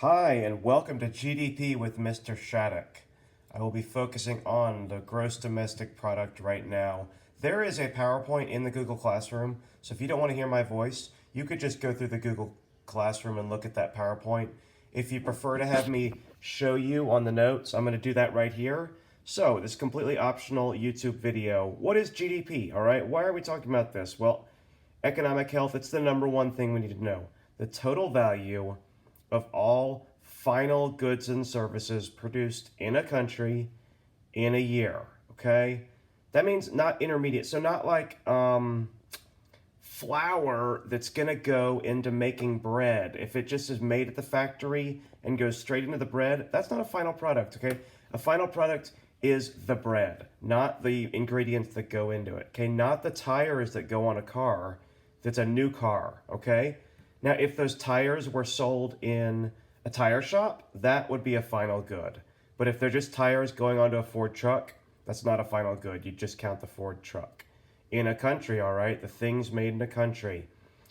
Hi, and welcome to GDP with Mr. Shattuck. I will be focusing on the gross domestic product right now. There is a PowerPoint in the Google Classroom, so if you don't want to hear my voice, you could just go through the Google Classroom and look at that PowerPoint. If you prefer to have me show you on the notes, I'm going to do that right here. So, this completely optional YouTube video. What is GDP? All right, why are we talking about this? Well, economic health, it's the number one thing we need to know. The total value of all final goods and services produced in a country in a year. Okay, that means not intermediate. So not like flour that's gonna go into making bread. If it just is made at the factory and goes straight into the bread, that's not a final product. Okay, a final product is the bread, not the ingredients that go into it. Okay, not the tires that go on a car that's a new car. Okay, now if those tires were sold in a tire shop, that would be a final good. But if they're just tires going onto a Ford truck, that's not a final good. You just count the Ford truck. In a country, all right, the things made in a country.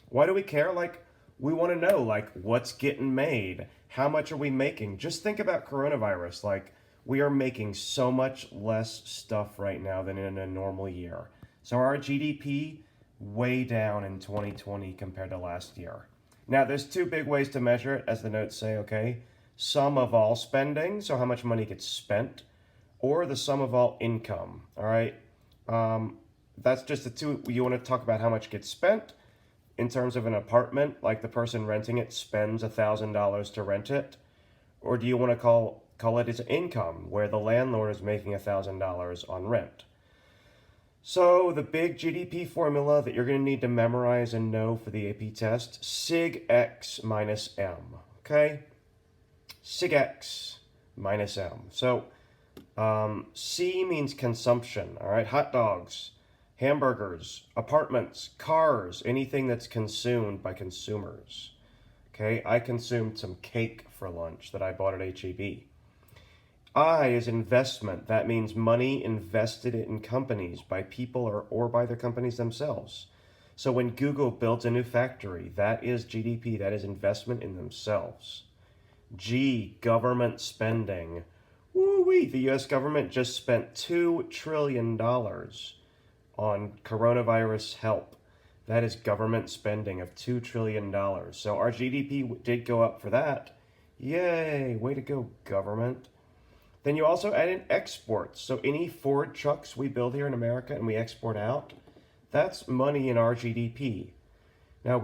Why do we care? Like, we want to know, like, what's getting made? How much are we making? Just think about coronavirus. Like, we are making so much less stuff right now than in a normal year. So our GDP way down in 2020 compared to last year. Now, there's two big ways to measure it, as the notes say, okay? Sum of all spending, so how much money gets spent, or the sum of all income, all right? That's just the two. You want to talk about how much gets spent in terms of an apartment, like the person renting it spends $1,000 to rent it, or do you want to call it as income, where the landlord is making $1,000 on rent? So the big GDP formula that you're going to need to memorize and know for the AP test, sig x minus m, okay? Sig x minus m. So C means consumption, all right? Hot dogs, hamburgers, apartments, cars, anything that's consumed by consumers. Okay, I consumed some cake for lunch that I bought at HEB. I is investment. That means money invested in companies by people or by the companies themselves. So when Google built a new factory, that is GDP, that is investment in themselves. G, government spending. Woo-wee, the US government just spent $2 trillion on coronavirus help. That is government spending of $2 trillion. So our GDP did go up for that. Yay, way to go, government. Then you also add in exports. So any Ford trucks we build here in America and we export out, that's money in our GDP. Now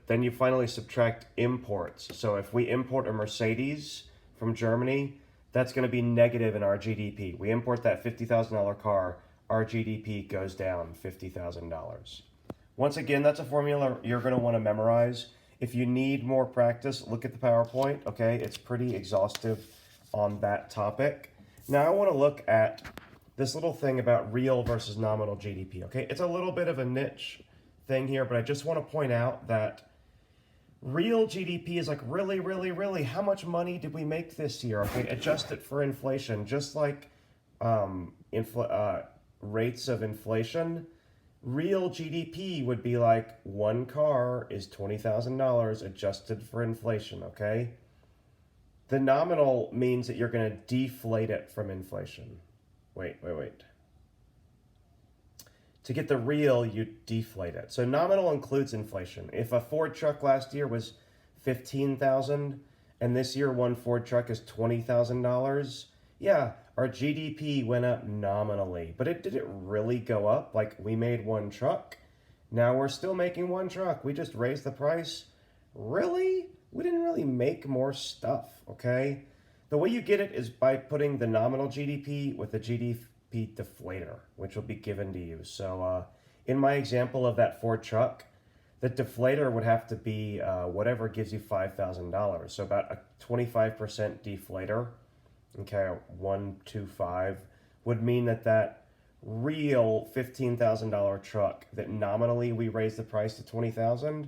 then you finally subtract imports. So if we import a Mercedes from Germany, that's going to be negative in our GDP. We import that $50,000 car, our GDP goes down $50,000. Once again, that's a formula you're going to want to memorize. If you need more practice, look at the PowerPoint, okay? It's pretty exhaustive on that topic. Now I want to look at this little thing about real versus nominal GDP, okay? It's a little bit of a niche thing here, but I just want to point out that real GDP is like really, how much money did we make this year? Okay, adjust it for inflation, just like rates of inflation. Real GDP would be like one car is $20,000 adjusted for inflation, okay? The nominal means that you're going to deflate it from inflation. Wait. To get the real, you deflate it. So nominal includes inflation. If a Ford truck last year was $15,000 and this year one Ford truck is $20,000, yeah, our GDP went up nominally. But did it really go up? Like we made one truck, now we're still making one truck. We just raised the price. Really? We didn't really make more stuff, okay? The way you get it is by putting the nominal GDP with the GDP deflator, which will be given to you. So in my example of that Ford truck, the deflator would have to be whatever gives you $5,000. So about a 25% deflator, okay, 125, would mean that real $15,000 truck that nominally we raised the price to $20,000,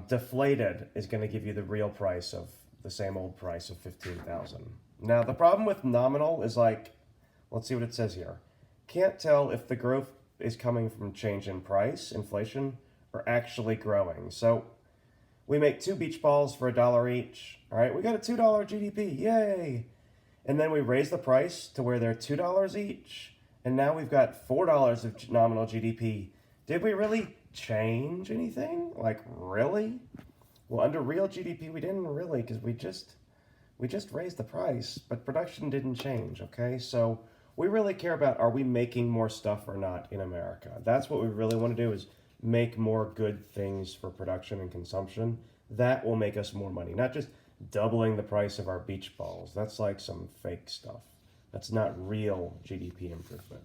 deflated is going to give you the real price of the same old price of $15,000. Now, the problem with nominal is like, let's see what it says here. Can't tell if the growth is coming from change in price, inflation, or actually growing. So We make 2 beach balls for $1 each. All right, we got a $2 GDP. Yay! And then we raise the price to where they're $2 each. And now we've got $4 of nominal GDP. Did we really change anything? Like, really? Well, under real GDP, we didn't really, because we just raised the price, but production didn't change, okay? So we really care about, are we making more stuff or not in America? That's what we really want to do, is make more good things for production and consumption. That will make us more money, not just doubling the price of our beach balls. That's like some fake stuff. That's not real GDP improvement.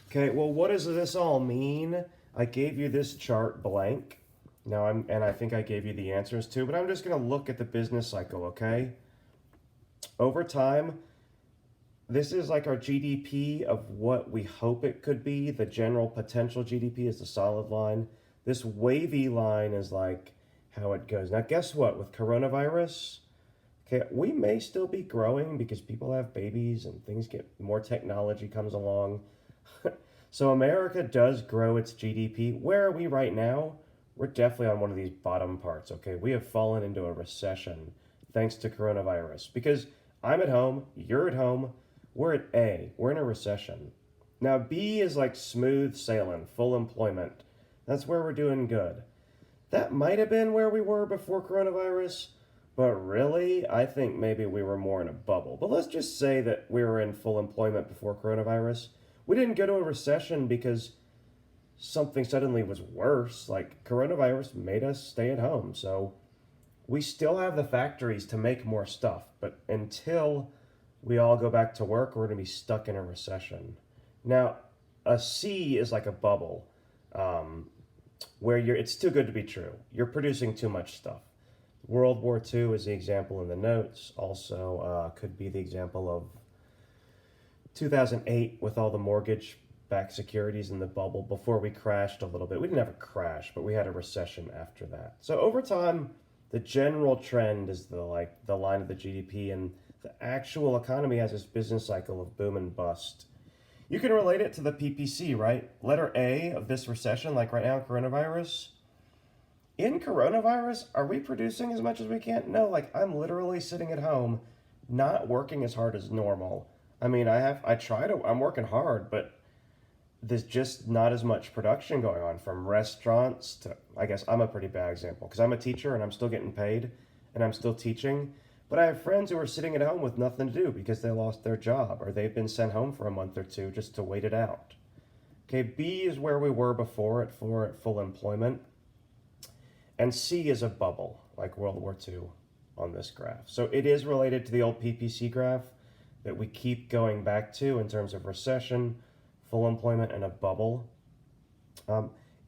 Okay, well, what does this all mean? I gave you this chart blank. Now, I think I gave you the answers too, but I'm just going to look at the business cycle, okay? Over time, this is like our GDP of what we hope it could be. The general potential GDP is the solid line. This wavy line is like how it goes. Now, guess what? With coronavirus, okay, we may still be growing because people have babies and things get, more technology comes along. So America does grow its GDP. Where are we right now? We're definitely on one of these bottom parts, okay? We have fallen into a recession thanks to coronavirus, because I'm at home, you're at home, we're at A, we're in a recession. Now B is like smooth sailing, full employment. That's where we're doing good. That might have been where we were before coronavirus, but really, I think maybe we were more in a bubble. But let's just say that we were in full employment before coronavirus. We didn't go to a recession because something suddenly was worse. Like, coronavirus made us stay at home. So we still have the factories to make more stuff. But until we all go back to work, we're going to be stuck in a recession. Now, a C is like a bubble, where it's too good to be true. You're producing too much stuff. World War II is the example in the notes. Also, could be the example of 2008 with all the mortgage-backed securities in the bubble before we crashed a little bit. We didn't have a crash, but we had a recession after that. So over time, the general trend is the line of the GDP, and the actual economy has this business cycle of boom and bust. You can relate it to the PPC, right? Letter A of this recession, like right now, coronavirus. In coronavirus, are we producing as much as we can? No, like, I'm literally sitting at home, not working as hard as normal. I mean, I'm working hard, but there's just not as much production going on, from restaurants to, I guess I'm a pretty bad example because I'm a teacher and I'm still getting paid and I'm still teaching. But I have friends who are sitting at home with nothing to do because they lost their job or they've been sent home for a month or two just to wait it out. Okay, B is where we were before at full employment. And C is a bubble, like World War II on this graph. So it is related to the old PPC graph that we keep going back to in terms of recession, full employment, and a bubble.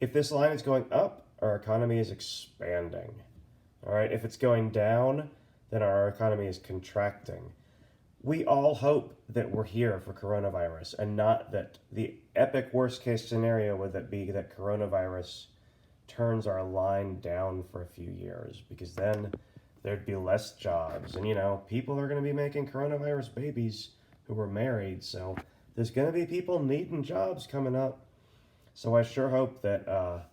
If this line is going up, our economy is expanding. All right, if it's going down, then our economy is contracting. We all hope that we're here for coronavirus and not that the epic worst case scenario would that be that coronavirus turns our line down for a few years, because then there'd be less jobs. And, people are going to be making coronavirus babies who were married. So there's going to be people needing jobs coming up. So I sure hope that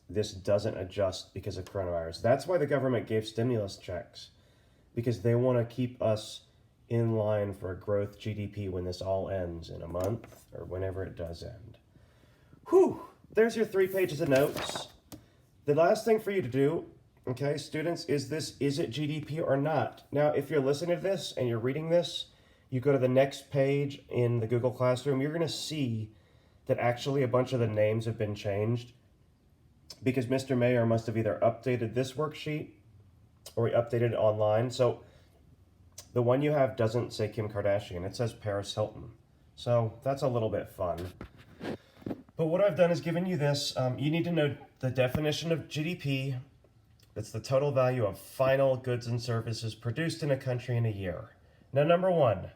this doesn't adjust because of coronavirus. That's why the government gave stimulus checks, because they want to keep us in line for a growth GDP when this all ends in a month or whenever it does end. Whew, there's your 3 pages of notes. The last thing for you to do, okay, students, is it GDP or not? Now, if you're listening to this and you're reading this, you go to the next page in the Google Classroom, you're going to see that actually a bunch of the names have been changed because Mr. Mayer must have either updated this worksheet or he updated it online. So the one you have doesn't say Kim Kardashian, it says Paris Hilton. So that's a little bit fun. But what I've done is given you this. You need to know the definition of GDP. It's the total value of final goods and services produced in a country in a year. Now, number 1,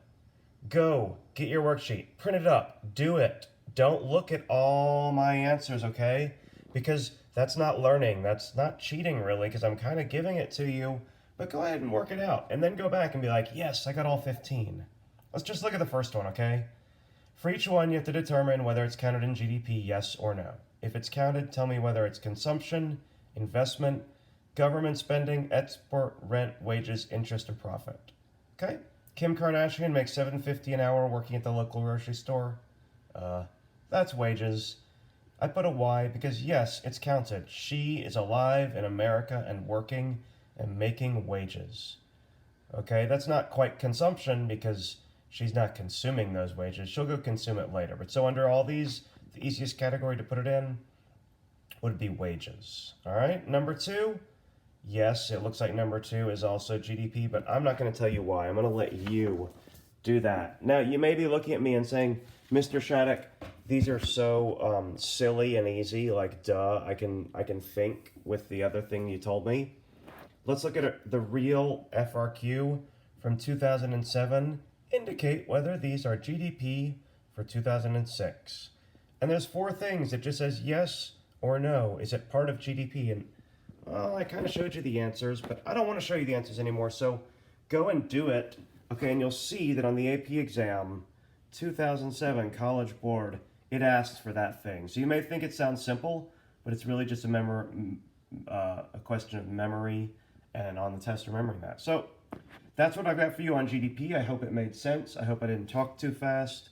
go get your worksheet, print it up, do it. Don't look at all my answers, okay? Because that's not learning. That's not cheating, really, because I'm kind of giving it to you. But go ahead and work it out, and then go back and be like, yes, I got all 15. Let's just look at the first one, okay? For each one, you have to determine whether it's counted in GDP, yes or no. If it's counted, tell me whether it's consumption, investment, government spending, export, rent, wages, interest, and profit. Okay? Kim Kardashian makes $7.50 an hour working at the local grocery store. That's wages. I put a Y because yes, it's counted. She is alive in America and working and making wages. Okay, that's not quite consumption because she's not consuming those wages. She'll go consume it later. But so under all these, the easiest category to put it in would be wages. All right, number two. Yes, it looks like number two is also GDP, but I'm not going to tell you why. I'm going to let you do that. Now, you may be looking at me and saying, Mr. Shattuck, these are so silly and easy, like duh, I can think with the other thing you told me. Let's look at the real FRQ from 2007, indicate whether these are GDP for 2006. And there's four things. It just says yes or no. Is it part of GDP? And well, I kind of showed you the answers, but I don't want to show you the answers anymore. So go and do it. Okay, and you'll see that on the AP exam, 2007 College Board, it asks for that thing. So you may think it sounds simple, but it's really just a question of memory and on the test remembering that. So that's what I've got for you on GDP. I hope it made sense. I hope I didn't talk too fast.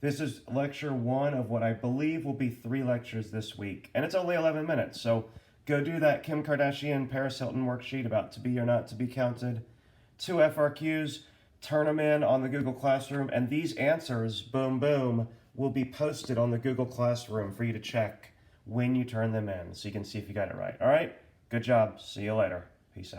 This is lecture one of what I believe will be 3 lectures this week. And it's only 11 minutes, so go do that Kim Kardashian, Paris Hilton worksheet about to be or not to be counted. 2 FRQs, turn them in on the Google Classroom, and these answers, boom, boom, will be posted on the Google Classroom for you to check when you turn them in so you can see if you got it right. All right? Good job. See you later.